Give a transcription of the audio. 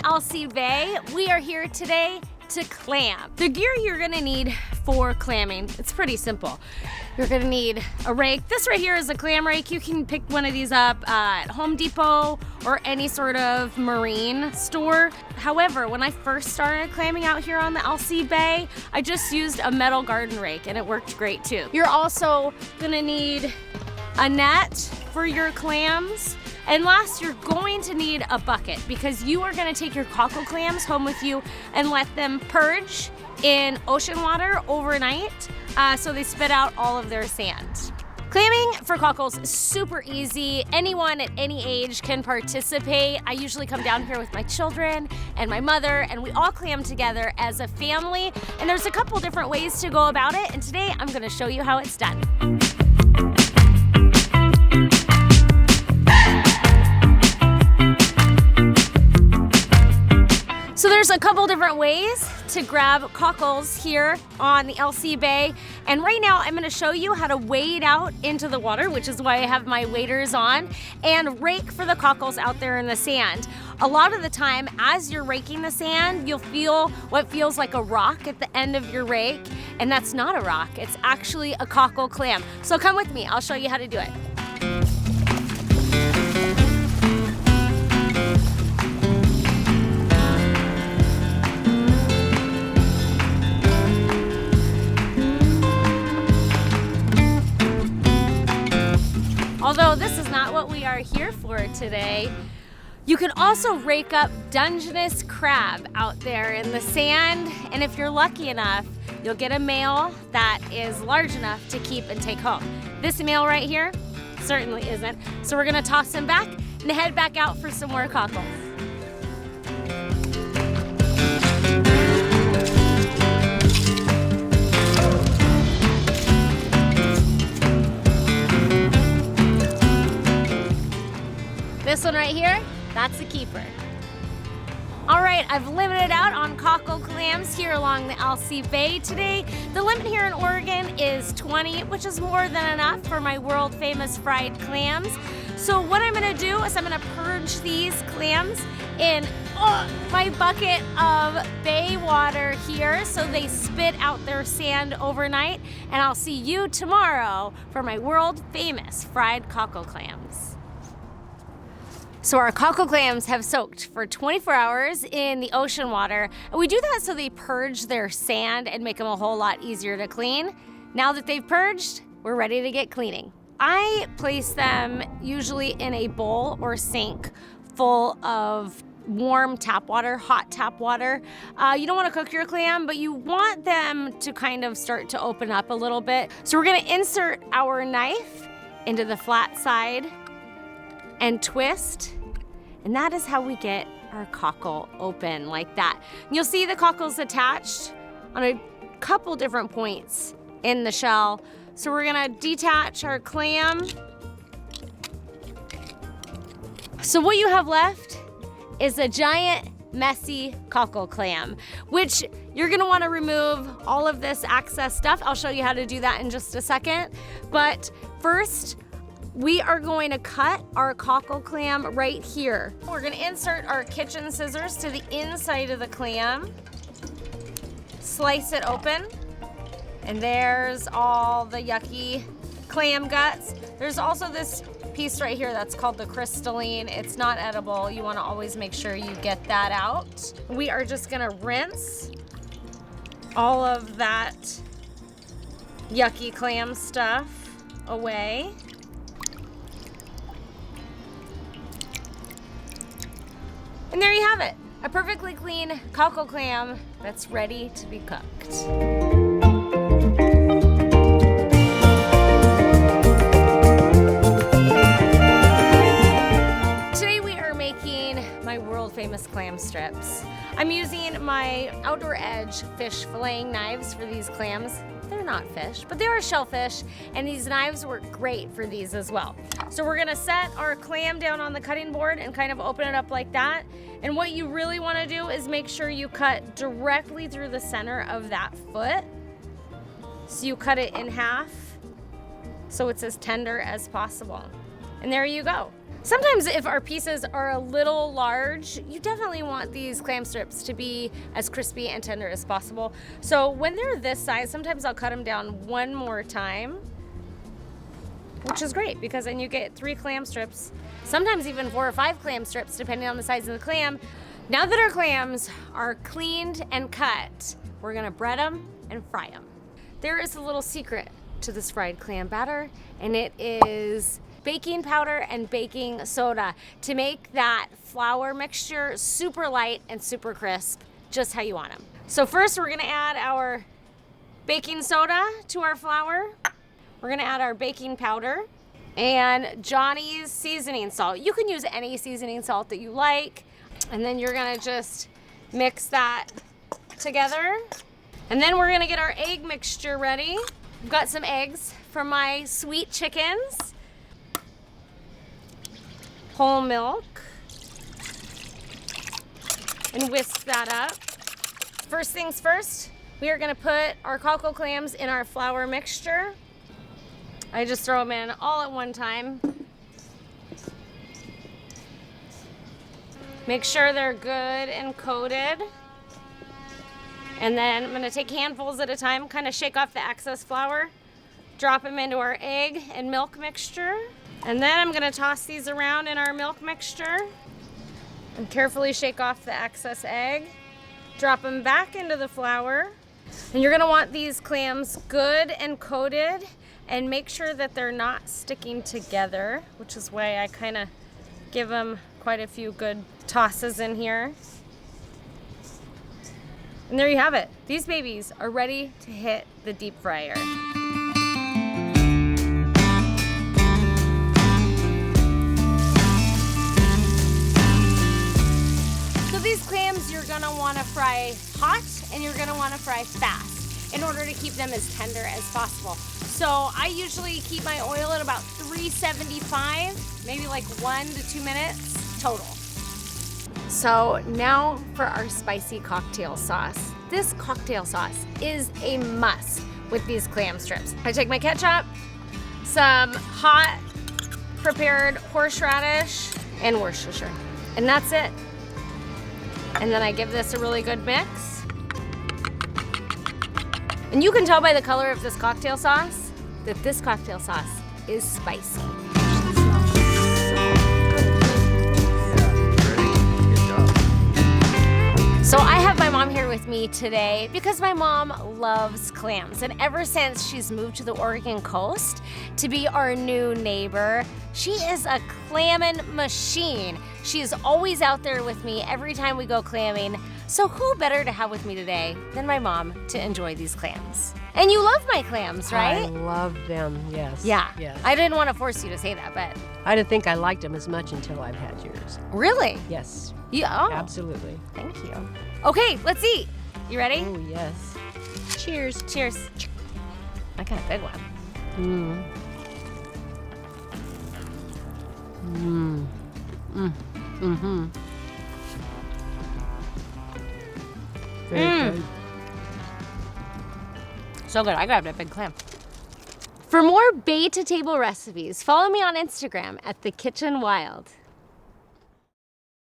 LC Bay. We are here today to clam. The gear you're gonna need for clamming, it's pretty simple. You're gonna need a rake. This right here is a clam rake. You can pick one of these up at Home Depot or any sort of marine store. However, when I first started clamming out here on the LC Bay, I just used a metal garden rake and it worked great too. You're also gonna need a net for your clams. And last, you're going to need a bucket because you are gonna take your cockle clams home with you and let them purge in ocean water overnight so they spit out all of their sand. Clamming for cockles is super easy. Anyone at any age can participate. I usually come down here with my children and my mother, and we all clam together as a family. And there's a couple different ways to go about it, and today I'm gonna show you how it's done. So there's a couple different ways to grab cockles here on the LC Bay. And right now I'm gonna show you how to wade out into the water, which is why I have my waders on, and rake for the cockles out there in the sand. A lot of the time, as you're raking the sand, you'll feel what feels like a rock at the end of your rake, and that's not a rock, it's actually a cockle clam. So come with me, I'll show you how to do it. Although this is not what we are here for today, you can also rake up Dungeness crab out there in the sand, and if you're lucky enough, you'll get a male that is large enough to keep and take home. This male right here certainly isn't, so we're gonna toss him back and head back out for some more cockles. This one right here, that's a keeper. All right, I've limited out on cockle clams here along the LC Bay today. The limit here in Oregon is 20, which is more than enough for my world famous fried clams. So what I'm gonna do is I'm gonna purge these clams in my bucket of bay water here so they spit out their sand overnight, and I'll see you tomorrow for my world famous fried cockle clams. So our cockle clams have soaked for 24 hours in the ocean water. And we do that so they purge their sand and make them a whole lot easier to clean. Now that they've purged, we're ready to get cleaning. I place them usually in a bowl or sink full of warm tap water, hot tap water. You don't want to cook your clam, but you want them to kind of start to open up a little bit. So we're gonna insert our knife into the flat side and twist, and that is how we get our cockle open like that. And you'll see the cockles attached on a couple different points in the shell. So we're gonna detach our clam. So what you have left is a giant, messy cockle clam, which you're gonna wanna remove all of this excess stuff. I'll show you how to do that in just a second. But first, we are going to cut our cockle clam right here. We're gonna insert our kitchen scissors to the inside of the clam, slice it open, and there's all the yucky clam guts. There's also this piece right here that's called the crystalline. It's not edible. You wanna always make sure you get that out. We are just gonna rinse all of that yucky clam stuff away. And there you have it, a perfectly clean cockle clam that's ready to be cooked. Today we are making my world famous clam strips. I'm using my Outdoor Edge fish filleting knives for these clams. They're not fish, but they are shellfish, and these knives work great for these as well. So we're gonna set our clam down on the cutting board and kind of open it up like that. And what you really wanna do is make sure you cut directly through the center of that foot. So you cut it in half so it's as tender as possible. And there you go. Sometimes if our pieces are a little large, you definitely want these clam strips to be as crispy and tender as possible. So when they're this size, sometimes I'll cut them down one more time, which is great because then you get 3 clam strips, sometimes even 4 or 5 clam strips, depending on the size of the clam. Now that our clams are cleaned and cut, we're gonna bread them and fry them. There is a little secret to this fried clam batter, and it is baking powder and baking soda to make that flour mixture super light and super crisp, just how you want them. So first we're gonna add our baking soda to our flour. We're gonna add our baking powder and Johnny's seasoning salt. You can use any seasoning salt that you like. And then you're gonna just mix that together. And then we're gonna get our egg mixture ready. I've got some eggs from my sweet chickens. Whole milk. And whisk that up. First things first, we are gonna put our cockle clams in our flour mixture. I just throw them in all at one time. Make sure they're good and coated. And then I'm gonna take handfuls at a time, kind of shake off the excess flour, drop them into our egg and milk mixture. And then I'm gonna toss these around in our milk mixture and carefully shake off the excess egg. Drop them back into the flour. And you're gonna want these clams good and coated, and make sure that they're not sticking together, which is why I kind of give them quite a few good tosses in here. And there you have it. These babies are ready to hit the deep fryer. So these clams you're gonna wanna fry hot and you're gonna wanna fry fast in order to keep them as tender as possible. So I usually keep my oil at about 375, maybe like 1 to 2 minutes total. So now for our spicy cocktail sauce. This cocktail sauce is a must with these clam strips. I take my ketchup, some hot prepared horseradish, and Worcestershire, and that's it. And then I give this a really good mix. And you can tell by the color of this cocktail sauce that this cocktail sauce is spicy. So I have my mom here with me today because my mom loves clams, and ever since she's moved to the Oregon coast to be our new neighbor, she is a clamming machine. She is always out there with me every time we go clamming. So who better to have with me today than my mom to enjoy these clams? And you love my clams, right? I love them, yes. Yeah. Yes. I didn't want to force you to say that, but. I didn't think I liked them as much until I've had yours. Really? Yes. Yeah. Oh. Absolutely. Thank you. Okay, let's eat. You ready? Oh, yes. Cheers. Cheers. I got a big one. Mmm. Mmm. Mmm. Mm-hmm. Very good. So good. I grabbed a big clam. For more bay-to-table recipes, follow me on Instagram at The Kitchen Wild.